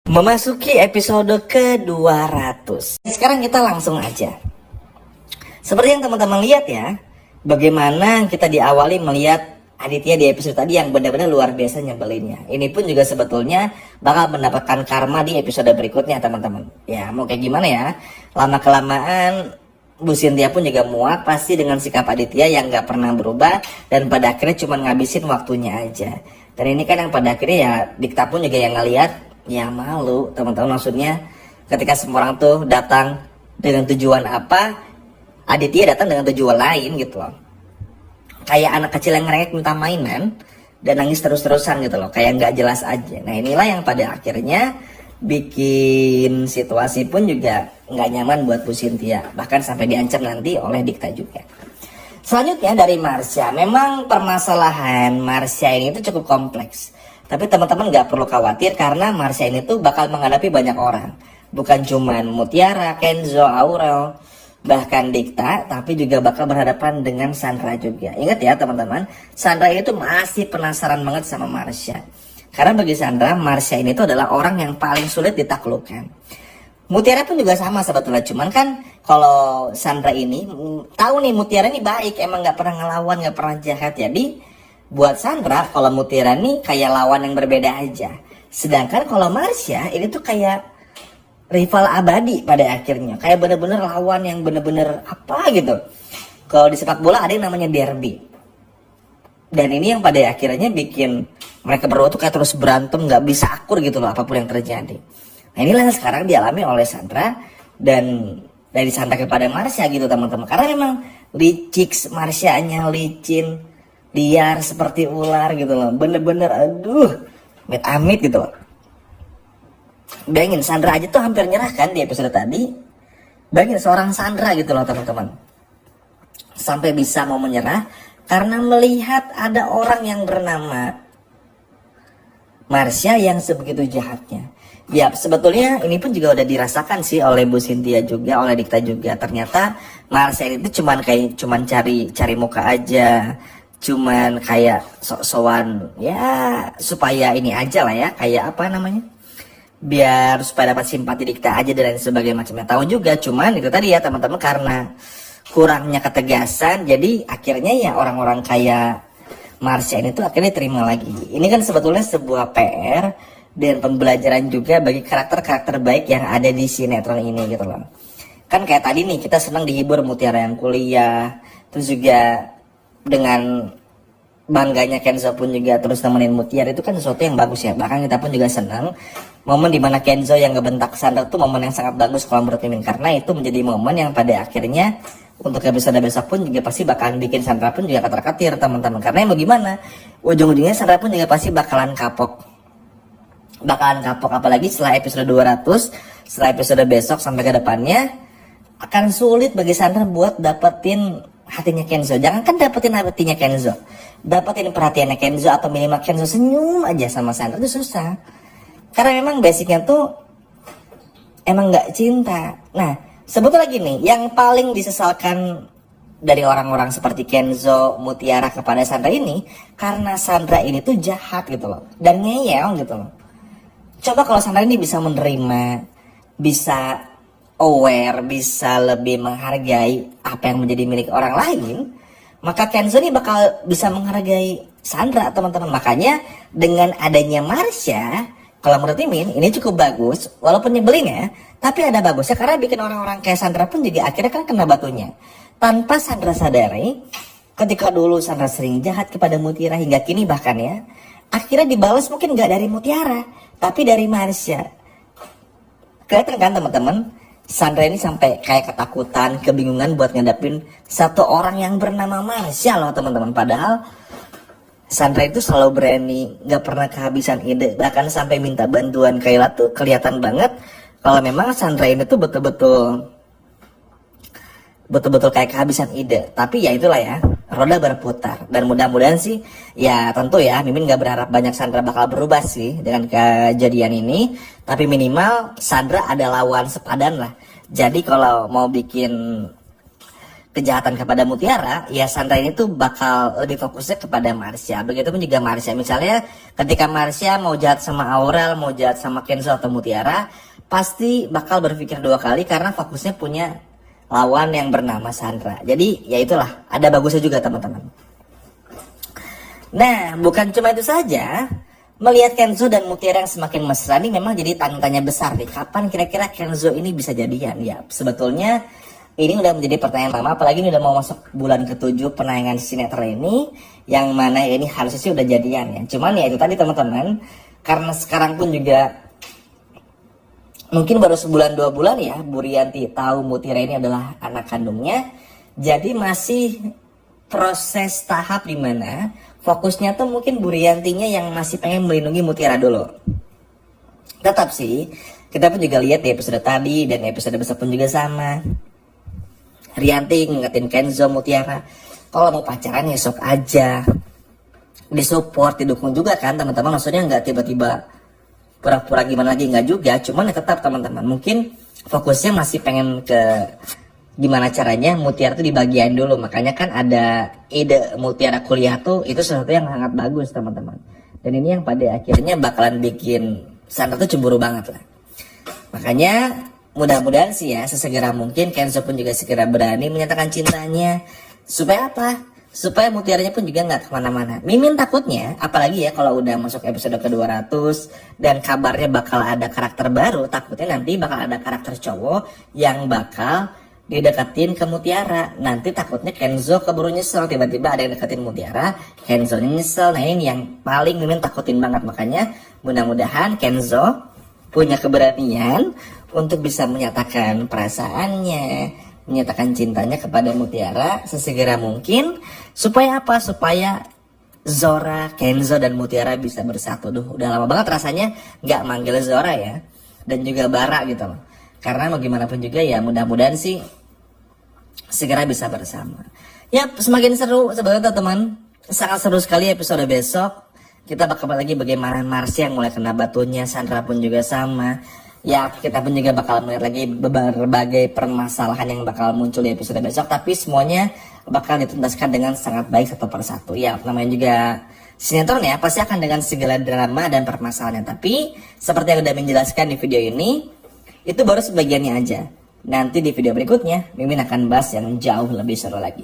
Memasuki episode ke-200. Sekarang kita langsung aja. Seperti yang teman-teman lihat ya, bagaimana kita diawali melihat Aditya di episode tadi yang benar-benar luar biasa nyebelinnya. Ini pun juga sebetulnya bakal mendapatkan karma di episode berikutnya teman-teman. Ya mau kayak gimana ya, lama-kelamaan Bu Cynthia pun juga muak pasti dengan sikap Aditya yang gak pernah berubah. Dan pada akhirnya cuma ngabisin waktunya aja. Dan ini kan yang pada akhirnya ya Dikta pun juga yang ngeliat, ya malu teman-teman. Maksudnya ketika semua orang tuh datang dengan tujuan apa, Aditya datang dengan tujuan lain gitu loh. Kayak anak kecil yang ngerengek minta mainan dan nangis terus-terusan gitu loh, kayak nggak jelas aja. Nah inilah yang pada akhirnya bikin situasi pun juga nggak nyaman buat Bu Cynthia, bahkan sampai diancam nanti oleh Dikta juga. Selanjutnya dari Marsha, memang permasalahan Marsha ini tuh cukup kompleks. Tapi teman-teman gak perlu khawatir karena Marsha ini tuh bakal menghadapi banyak orang. Bukan cuman Mutiara, Kenzo, Aurel, bahkan Dikta, tapi juga bakal berhadapan dengan Sandra juga. Ingat ya teman-teman, Sandra ini tuh masih penasaran banget sama Marsha. Karena bagi Sandra, Marsha ini tuh adalah orang yang paling sulit ditaklukkan. Mutiara pun juga sama sebetulnya, cuman kan kalau Sandra ini tahu nih Mutiara ini baik, emang gak pernah ngelawan, gak pernah jahat. Jadi buat Sandra, kalau Mutiara nih kayak lawan yang berbeda aja. Sedangkan kalau Marsha ini tuh kayak rival abadi pada akhirnya. Kayak bener-bener lawan yang bener-bener apa gitu. Kalau di sepak bola ada yang namanya derby. Dan ini yang pada akhirnya bikin mereka berdua tuh kayak terus berantem, gak bisa akur gitu loh apapun yang terjadi. Nah inilah yang sekarang dialami oleh Sandra. Dan dari Sandra kepada Marsha gitu teman-teman. Karena memang licik Marsha-nya, licin, liar seperti ular gitu loh, bener-bener aduh amit-amit gitu loh. Bayangin Sandra aja tuh hampir nyerah kan di episode tadi. Bayangin seorang Sandra gitu loh teman-teman, sampai bisa mau menyerah karena melihat ada orang yang bernama Marsha yang sebegitu jahatnya. Ya sebetulnya ini pun juga udah dirasakan sih oleh Bu Cynthia juga, oleh Dikta juga. Ternyata Marsha itu cuman cari muka aja, cuman kayak sok-sokan ya supaya ini aja lah ya, kayak apa namanya, biar supaya dapat simpati Dikta aja dan lain sebagainya macamnya. Tahu juga, cuman itu tadi ya teman-teman, karena kurangnya ketegasan jadi akhirnya ya orang-orang kayak Marsha ini tuh akhirnya terima lagi. Ini kan sebetulnya sebuah PR dan pembelajaran juga bagi karakter-karakter baik yang ada di sinetron ini gitu loh. Kan kayak tadi nih kita senang dihibur Mutiara yang kuliah, terus juga dengan bangganya Kenzo pun juga terus nemenin Mutiara, itu kan sesuatu yang bagus ya. Bahkan kita pun juga senang momen dimana Kenzo yang ngebentak Sandra tuh momen yang sangat bagus kalau menurut Mimin, karena itu menjadi momen yang pada akhirnya untuk episode besok pun juga pasti bakalan bikin Sandra pun juga ketar-ketir teman-teman. Karena yang bagaimana ujung-ujungnya Sandra pun juga pasti bakalan kapok, apalagi setelah episode 200, setelah episode besok sampai ke depannya akan sulit bagi Sandra buat dapetin hatinya Kenzo. Jangan kan dapetin hatinya Kenzo, dapetin perhatiannya Kenzo atau minimal Kenzo senyum aja sama Sandra itu susah. Karena memang basicnya tuh emang gak cinta. Nah sebetulnya gini, yang paling disesalkan dari orang-orang seperti Kenzo, Mutiara kepada Sandra ini, karena Sandra ini tuh jahat gitu loh, dan ngeyel gitu loh. Coba kalau Sandra ini bisa menerima, bisa aware, bisa lebih menghargai apa yang menjadi milik orang lain, maka Kenzo ini bakal bisa menghargai Sandra teman-teman. Makanya dengan adanya Marsha, kalau menurut Mimin ini cukup bagus, walaupun nyebelin ya, tapi ada bagusnya karena bikin orang-orang kayak Sandra pun juga akhirnya kan kena batunya. Tanpa Sandra sadari, ketika dulu Sandra sering jahat kepada Mutiara hingga kini bahkan ya, akhirnya dibalas mungkin gak dari Mutiara, tapi dari Marsha. Kelihatan kan teman-teman, Sandra ini sampai kayak ketakutan, kebingungan buat ngadapin satu orang yang bernama Marsha loh teman-teman. Padahal Sandra itu selalu berani, gak pernah kehabisan ide, bahkan sampai minta bantuan Kayla tuh kelihatan banget kalau memang Sandra ini tuh betul-betul kayak kehabisan ide. Tapi ya itulah ya, roda berputar. Dan mudah-mudahan sih, ya tentu ya Mimin gak berharap banyak Sandra bakal berubah sih dengan kejadian ini. Tapi minimal Sandra ada lawan sepadan lah. Jadi kalau mau bikin kejahatan kepada Mutiara, ya Sandra ini tuh bakal lebih fokusnya kepada Marsha. Begitupun juga Marsha, misalnya ketika Marsha mau jahat sama Aurel, mau jahat sama Kenzo atau Mutiara, pasti bakal berpikir dua kali karena fokusnya punya lawan yang bernama Sandra. Jadi ya itulah, ada bagusnya juga teman-teman. Nah, bukan cuma itu saja. Melihat Kenzo dan Mutiara yang semakin mesra ini memang jadi tanda tanya besar nih. Kapan kira-kira Kenzo ini bisa jadian? Ya, sebetulnya ini udah menjadi pertanyaan lama. Apalagi ini udah mau masuk bulan ke-7 penayangan sinetron ini. Yang mana ya ini harusnya sih udah jadian ya. Cuman ya itu tadi teman-teman. Karena sekarang pun juga mungkin baru sebulan 2 bulan ya Bu Rianti tahu Mutiara ini adalah anak kandungnya. Jadi masih proses tahap dimana fokusnya tuh mungkin Bu Riantinya yang masih pengen melindungi Mutiara dulu. Tetap sih, kita pun juga lihat di episode tadi dan episode besok pun juga sama. Rianti ngingetin Kenzo, Mutiara, kalau mau pacaran ya sok aja. Disupport, didukung juga kan teman-teman. Maksudnya nggak tiba-tiba pura-pura gimana lagi, nggak juga. Cuman ya tetap teman-teman, mungkin fokusnya masih pengen ke gimana caranya Mutiara tuh dibagian dulu. Makanya kan ada ide Mutiara kuliah tuh, itu sesuatu yang sangat bagus teman-teman. Dan ini yang pada akhirnya bakalan bikin Sandra tuh cemburu banget lah. Makanya mudah-mudahan sih ya sesegera mungkin Kenzo pun juga segera berani menyatakan cintanya. Supaya apa? Supaya Mutiaranya pun juga nggak kemana-mana. Mimin takutnya, apalagi ya kalau udah masuk episode ke-200 dan kabarnya bakal ada karakter baru, takutnya nanti bakal ada karakter cowok yang bakal dideketin ke Mutiara. Nanti takutnya Kenzo keburu nyesel, tiba-tiba ada yang deketin Mutiara, Kenzo nyesel. Nah ini yang paling Mimin takutin banget. Makanya mudah-mudahan Kenzo punya keberanian untuk bisa menyatakan perasaannya, menyatakan cintanya kepada Mutiara sesegera mungkin. Supaya apa? Supaya Zora, Kenzo dan Mutiara bisa bersatu. Duh, udah lama banget rasanya nggak manggil Zora ya, dan juga Bara gitu loh. Karena mau gimana pun juga ya mudah-mudahan sih segera bisa bersama. Ya semakin seru sebetulnya teman-teman. Sangat seru sekali episode besok. Kita bakal lagi bagaimana Marsha yang mulai kena batunya, Sandra pun juga sama. Ya kita pun juga bakal melihat lagi berbagai permasalahan yang bakal muncul di episode besok. Tapi semuanya bakal dituntaskan dengan sangat baik satu persatu. Ya namanya juga sinetron ya, pasti akan dengan segala drama dan permasalahannya. Tapi seperti yang udah menjelaskan di video ini, itu baru sebagiannya aja. Nanti di video berikutnya Mimin akan bahas yang jauh lebih seru lagi.